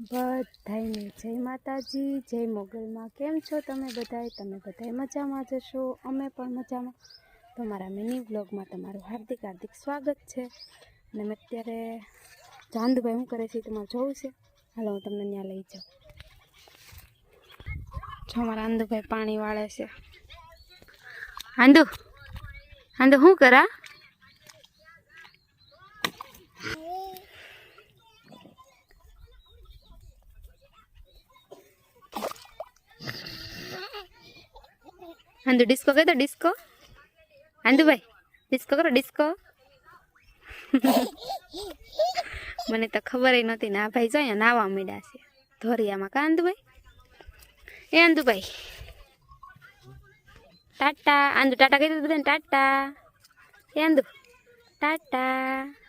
બધાયને જય માતાજી, જય મોગલમાં. કેમ છો તમે બધાય મજામાં જશો, અમે પણ મજામાં. તમારા મિની વ્લોગમાં તમારું હાર્દિક સ્વાગત છે. અને મેં અત્યારે ચાંદભાઈ શું કરે છે તમારે જોવું છે? હાલો હું તમને ત્યાં લઈ જાઉં. જો અમારા આંદુભાઈ પાણી વાળે છે. આંદુ શું કરા? આંદુ ડિસ્કો કહે તો ડિસ્કો. આંદુભાઈ ડિસ્કો કરો ડિસ્કો. મને તો ખબર નહોતી ને આ ભાઈ જો અહીંયા નાવા માંડ્યા છે ધોરિયામાં. કા આંદુભાઈ? એ આંદુભાઈ ટાટા. આંદુ ટાટા કહી દીધું બધાને ટાટા. એ આંદુ ટાટા.